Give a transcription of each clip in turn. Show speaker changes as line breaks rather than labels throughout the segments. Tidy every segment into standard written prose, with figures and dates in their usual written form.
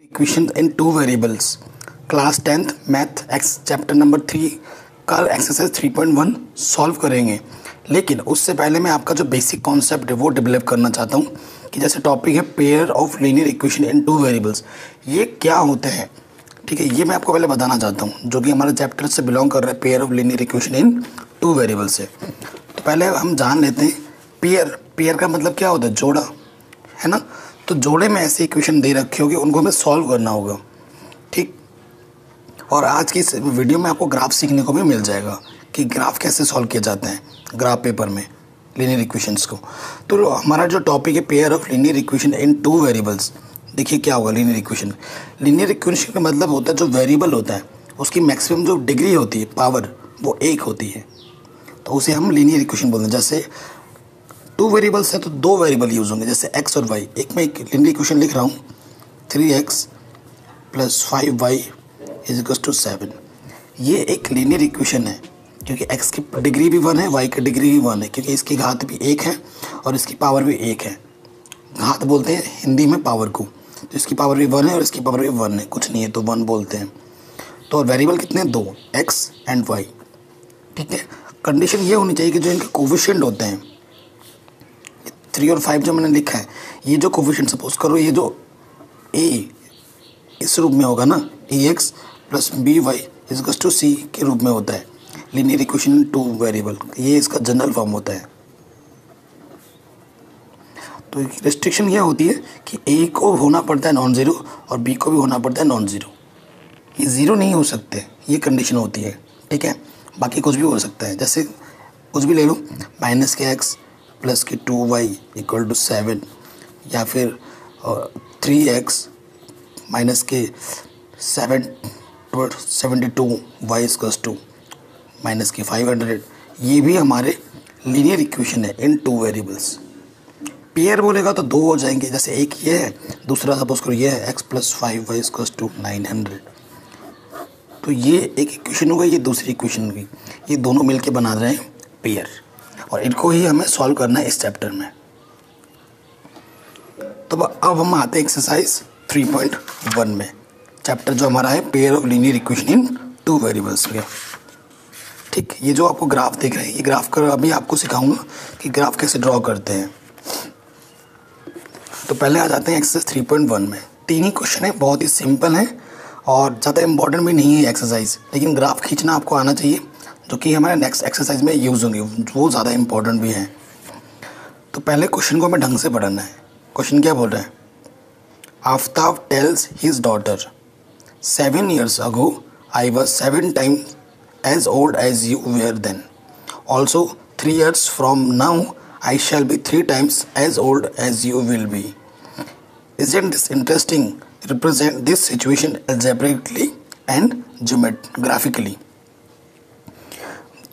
Equation in two variables class 10th math x chapter number 3 का exercise 3.1 solve करेंगे। लेकिन उससे पहले मैं आपका जो बेसिक कॉन्सेप्ट है वो डेवलप करना चाहता हूँ कि जैसे टॉपिक है pair of linear equation in two variables, ये क्या होते हैं। ठीक है, ये मैं आपको पहले बताना चाहता हूँ जो कि हमारे चैप्टर से बिलोंग कर रहा है, pair of linear equation in two variables से। तो पहले हम जान लेते हैं पेयर। पेयर का मतलब क्या होता है? जोड़ा, है ना। तो जोड़े में ऐसे इक्वेशन दे रखे होगी, उनको हमें सॉल्व करना होगा। ठीक, और आज की इस वीडियो में आपको ग्राफ सीखने को भी मिल जाएगा कि ग्राफ कैसे सॉल्व किए जाते हैं ग्राफ पेपर में लीनियर इक्वेशंस को। तो हमारा जो टॉपिक है pair of linear equation in two variables, देखिए क्या होगा लीनियर इक्वेशन। लीनियर इक्वेशन का मतलब होता है जो वेरिएबल होता है उसकी मैक्सिमम जो डिग्री होती है, पावर, वो 1 होती है, तो उसे हम लीनियर इक्वेशन बोलते हैं। जैसे टू वेरिएबल्स हैं तो दो वेरिएबल यूज़ होंगे, जैसे एक्स और वाई। एक मैं एक लीनियर इक्वेशन लिख रहा हूँ, 3x + 5y = 7। ये एक लीनियर इक्वेशन है क्योंकि x की डिग्री भी 1 है, y की डिग्री भी 1 है, क्योंकि इसकी घात भी 1 है और इसकी पावर भी 1 है। घात बोलते हैं हिंदी में पावर को, तो इसकी पावर भी 1 है और इसकी पावर भी 1 है, कुछ नहीं है तो 1 बोलते हैं। तो वेरिएबल कितने? 2, x एंड y। ठीक है, कंडीशन ये होनी चाहिए कि जो इनके कोफिशिएंट होते हैं 3 और 5 जो मैंने लिखा है, ये जो कोफिशिएंट सपोज करो ये जो a इस रूप में होगा ना, ax + by = c के रूप में होता है लीनियर इक्वेशन टू वेरिएबल, ये इसका जनरल फॉर्म होता है। तो रिस्ट्रिक्शन ये होती है कि a को होना पड़ता है नॉन ज़ीरो और b को भी होना पड़ता है नॉन ज़ीरो। ये ज़ीरो नहीं हो सकते, ये कंडीशन होती है। ठीक है, बाकी कुछ भी हो सकता है, जैसे कुछ भी ले लो, -x + 2y = 7, या फिर 3x -7 y = -500। ये भी हमारे लीनियर इक्वेशन है इन टू वेरिएबल्स। पेयर बोलेगा तो दो हो जाएंगे, जैसे एक ये है, दूसरा सपोज करो ये है x + 5y = 900। तो ये एक इक्वेशन हो गई, ये दूसरी इक्वेशन हो गई, ये दोनों मिलके बना रहे हैं पेयर, और इनको ही हमें सॉल्व करना है इस चैप्टर में। तो अब हम आते हैं एक्सरसाइज 3.1 में, चैप्टर जो हमारा है pair of linear equation in two variables में। ठीक, ये जो आपको ग्राफ देख रहे हैं, ये ग्राफ कर अभी आपको सिखाऊंगा कि ग्राफ कैसे ड्रॉ करते हैं। तो पहले आ जाते हैं एक्सरसाइज 3.1 में। 3 ही क्वेश्चन है, बहुत ही सिंपल है और ज़्यादा इंपॉर्टेंट भी नहीं है एक्सरसाइज, लेकिन ग्राफ खींचना आपको आना चाहिए, जो कि हमारे नेक्स्ट एक्सरसाइज में यूज़ होंगे, वो ज़्यादा इंपॉर्टेंट भी है। तो पहले क्वेश्चन को हमें ढंग से पढ़ना है। क्वेश्चन क्या बोल रहा है? Aftab tales his daughter 7 years ago I was 7 times as old as you were then. Also 3 years from now I shall be 3 times as old as you will be. Isn't this interesting? Represent this situation algebraically and graphically.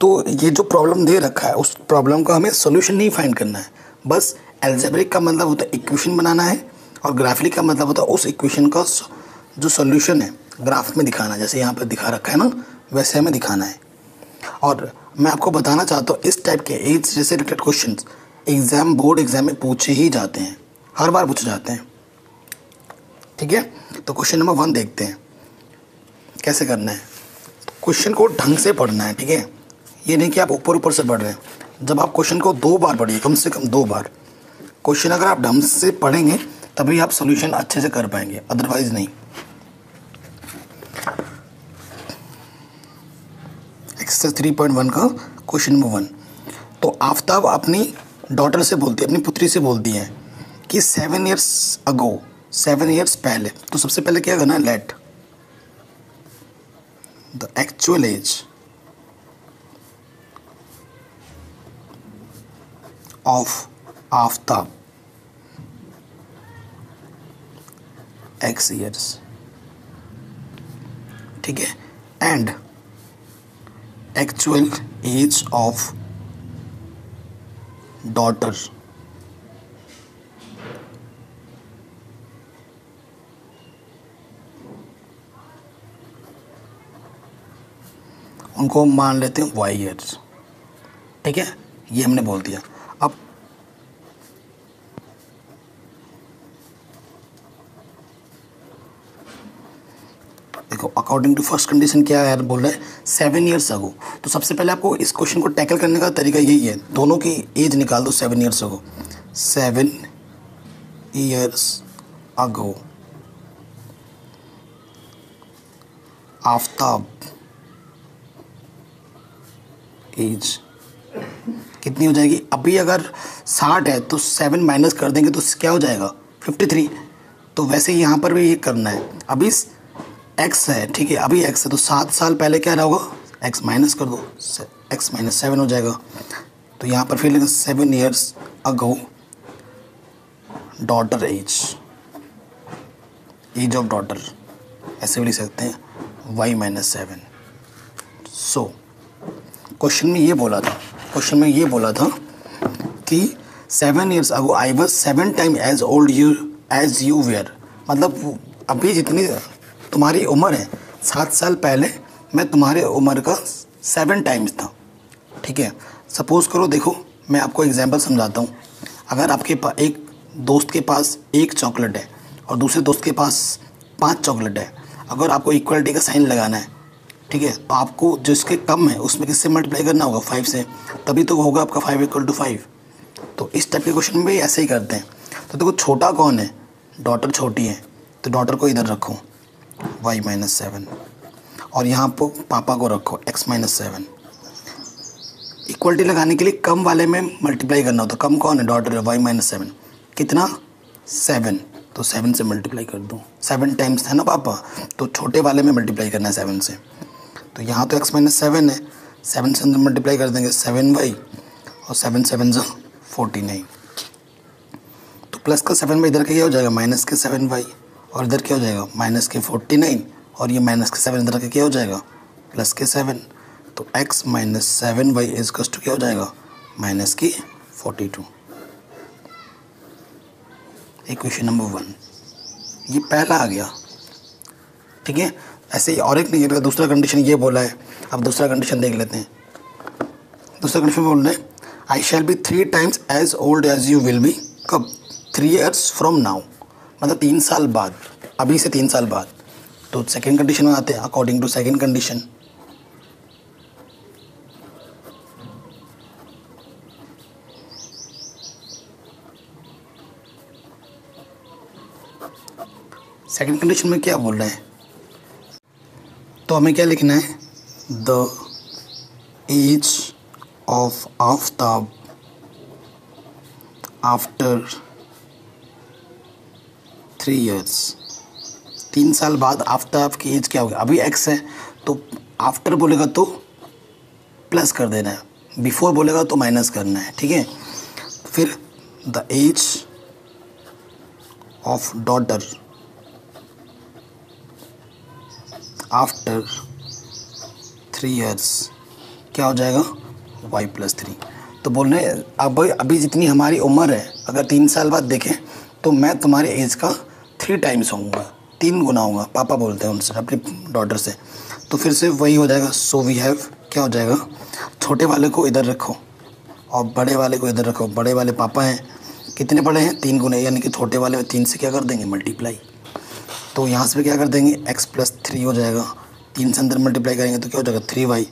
तो ये जो problem दे रखा है उस problem का हमें solution नहीं find करना है, बस एल्जेब्रिक का मतलब होता है इक्वेशन बनाना है और ग्राफिकली का मतलब होता है उस इक्वेशन का जो सोल्यूशन है ग्राफ में दिखाना है। जैसे यहाँ पर दिखा रखा है ना, वैसे हमें दिखाना है। और मैं आपको बताना चाहता हूँ इस टाइप के एज से रिलेटेड क्वेश्चन बोर्ड एग्जाम में पूछे ही जाते हैं, हर बार पूछे जाते हैं। ठीक है, तो क्वेश्चन नंबर 1 देखते हैं कैसे करना है। क्वेश्चन को ढंग से पढ़ना है, ठीक है, ये नहीं कि आप ऊपर ऊपर से पढ़ रहे हैं। जब आप क्वेश्चन को 2 बार पढ़िए, कम से कम 2 बार क्वेश्चन अगर आप ढंग से पढ़ेंगे तभी आप सोल्यूशन अच्छे से कर पाएंगे, अदरवाइज नहीं। एक्सरसाइज 3.1 का क्वेश्चन नंबर 1। तो आफ्ताब अपनी डॉटर से बोलती है, अपनी पुत्री से बोलती है कि 7 years अगो, 7 years पहले। तो सबसे पहले क्या करना है? Let the actual as of Aftab x years, ठीक है, and actual as of daughter उनको मान लेते हैं y years। ठीक है, ये हमने बोल दिया। अब देखो अकॉर्डिंग टू फर्स्ट कंडीशन क्या यार बोल रहा है 7 ईयर्स अगो। तो सबसे पहले आपको इस क्वेश्चन को टैकल करने का तरीका यही है, दोनों की एज निकाल दो 7 years ago. 7 years ago Aftab age कितनी हो जाएगी? अभी अगर 60 है तो 7 माइनस कर देंगे तो क्या हो जाएगा 53। तो वैसे ही यहाँ पर भी ये करना है। अभी x है, ठीक है, अभी x है तो 7 साल पहले क्या रहा होगा, x माइनस कर दो, x माइनस 7 हो जाएगा। तो यहाँ पर फिर लिखा 7 years ago daughter age of daughter, ऐसे भी लिख सकते हैं y माइनस 7। सो क्वेश्चन में ये बोला था कि 7 years ago I was 7 time age old as you were, मतलब अभी जितनी तुम्हारी उम्र है 7 साल पहले मैं तुम्हारे उम्र का 7 टाइम्स था, ठीक है। सपोज़ करो, देखो मैं आपको एग्जांपल समझाता हूँ। अगर आपके पास एक दोस्त के पास 1 चॉकलेट है और दूसरे दोस्त के पास 5 चॉकलेट है, अगर आपको इक्वलिटी का साइन लगाना है, ठीक है, तो आपको जिसके कम है उसमें किससे मल्टीप्लाई करना होगा, 5 से, तभी तो होगा आपका 5 = 5। तो इस टाइप के क्वेश्चन में भी ऐसे ही करते हैं। तो देखो छोटा कौन है, डॉटर छोटी है, तो डॉटर को इधर रखो y माइनस 7 और यहाँ पर पापा को रखो x माइनस 7। इक्वलिटी लगाने के लिए कम वाले में मल्टीप्लाई करना हो, तो कम कौन है, डॉटर है, y माइनस 7 कितना 7, तो 7 से मल्टीप्लाई कर दूँ, 7 टाइम्स है ना पापा, तो छोटे वाले में मल्टीप्लाई करना है 7 से। तो यहाँ तो x माइनस 7 है, 7 से अंदर मल्टीप्लाई कर देंगे 7y और 7 7 × 49। तो प्लस का 7y इधर का क्या हो जाएगा, माइनस के 7y, और इधर क्या हो जाएगा माइनस के 49, और ये माइनस के 7 इधर का क्या हो जाएगा प्लस के 7। तो x minus 7y is to क्या हो जाएगा माइनस की 42। इक्वेशन नंबर 1 ये पहला आ गया, ठीक है। ऐसे ही और एक नहीं, दूसरा कंडीशन ये बोला है। अब दूसरा कंडीशन देख लेते हैं। दूसरा कंडीशन बोल रहे हैं I shall be 3 times as old as you will be, कब, 3 ईयर्स फ्रॉम नाउ, मतलब 3 साल बाद, अभी से 3 साल बाद। तो सेकेंड कंडीशन में आते हैं, अकॉर्डिंग टू सेकेंड कंडीशन में क्या बोल रहे हैं, तो हमें क्या लिखना है, the age of Aftab after 3 years, 3 साल बाद आफ्ताब की एज क्या होगी। अभी x है तो आफ्टर बोलेगा तो प्लस कर देना है, बिफोर बोलेगा तो माइनस करना है, ठीक है। फिर the age of daughter after 3 years क्या हो जाएगा y + 3। तो बोल रहे हैं अभी जितनी हमारी उम्र है, अगर 3 साल बाद देखें तो मैं तुम्हारे एज का 3 टाइम्स होऊंगा, 3 गुना होऊंगा, पापा बोलते हैं उनसे अपनी डॉटर से। तो फिर से वही हो जाएगा, सो वी हैव क्या हो जाएगा, छोटे वाले को इधर रखो और बड़े वाले को इधर रखो। बड़े वाले पापा हैं, कितने बड़े हैं 3 गुने, यानी कि छोटे वाले में 3 से क्या कर देंगे मल्टीप्लाई। तो यहाँ से क्या कर देंगे x + 3 हो जाएगा, 3 से अंदर मल्टीप्लाई करेंगे तो क्या हो जाएगा 3y